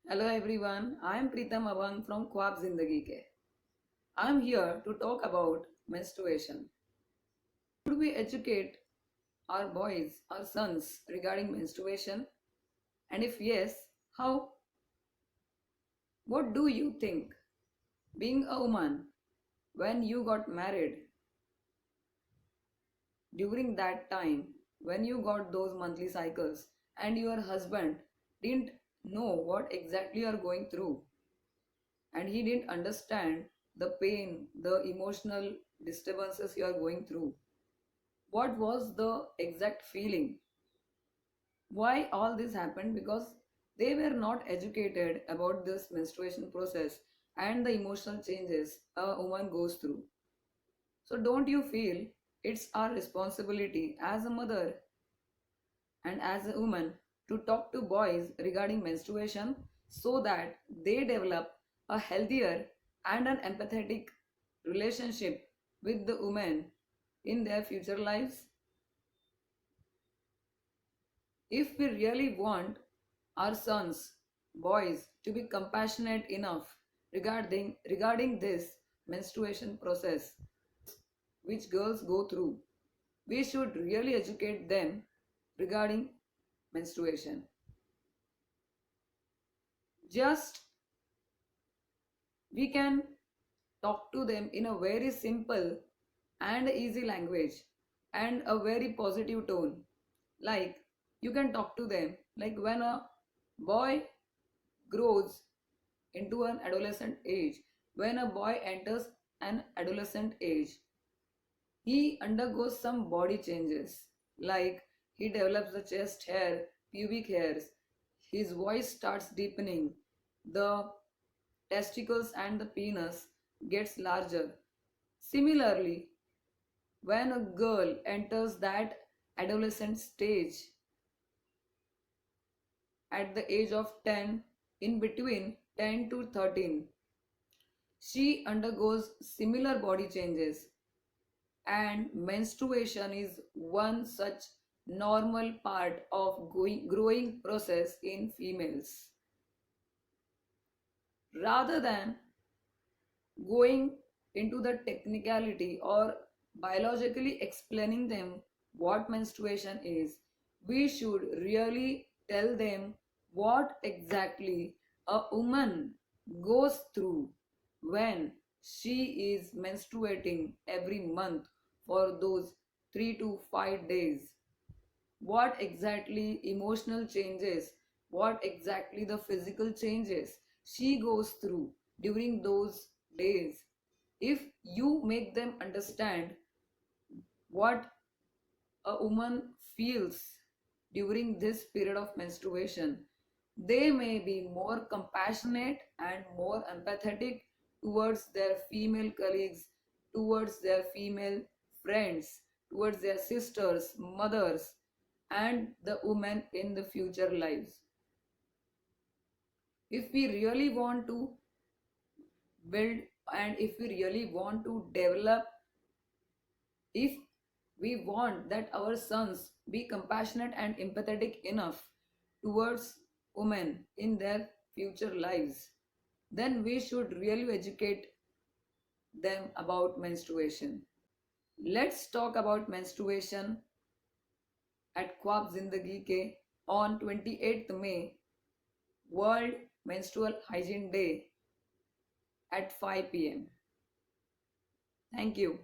Hello everyone, I am Pritam Abang from Kwab Zindagi Ke. I am here to talk about menstruation. Should we educate our boys, our sons regarding menstruation? And if yes, how? What do you think? Being a woman, when you got married, during that time, when you got those monthly cycles, and your husband didn't know what exactly you are going through, and he didn't understand the pain, the emotional disturbances you are going through. What was the exact feeling? Why all this happened? Because they were not educated about this menstruation process and the emotional changes a woman goes through. So, don't you feel it's our responsibility as a mother and as a woman to talk to boys regarding menstruation so that they develop a healthier and an empathetic relationship with the women in their future lives? If we really want our sons, boys, to be compassionate enough regarding this menstruation process which girls go through, we should really educate them regarding menstruation. Just we can talk to them in a very simple and easy language and a very positive tone. Like you can talk to them like when a boy grows into an adolescent age, when a boy enters an adolescent age, he undergoes some body changes. Like he develops the chest hair, pubic hairs, his voice starts deepening, the testicles and the penis gets larger. Similarly, when a girl enters that adolescent stage at the age of 10, in between 10 to 13, she undergoes similar body changes, and menstruation is one such normal part of growing process in females. Rather than going into the technicality or biologically explaining them what menstruation is, we should really tell them what exactly a woman goes through when she is menstruating every month for those 3 to 5 days. What exactly emotional changes, what exactly the physical changes she goes through during those days. If you make them understand what a woman feels during this period of menstruation, they may be more compassionate and more empathetic towards their female colleagues, towards their female friends, towards their sisters, mothers, and the women in the future lives. If we really want to build and if we really want to develop, if we want that our sons be compassionate and empathetic enough towards women in their future lives, then we should really educate them about menstruation. Let's talk about menstruation at Kwab Zindagi Ke on 28th May, World Menstrual Hygiene Day at 5 p.m. Thank you.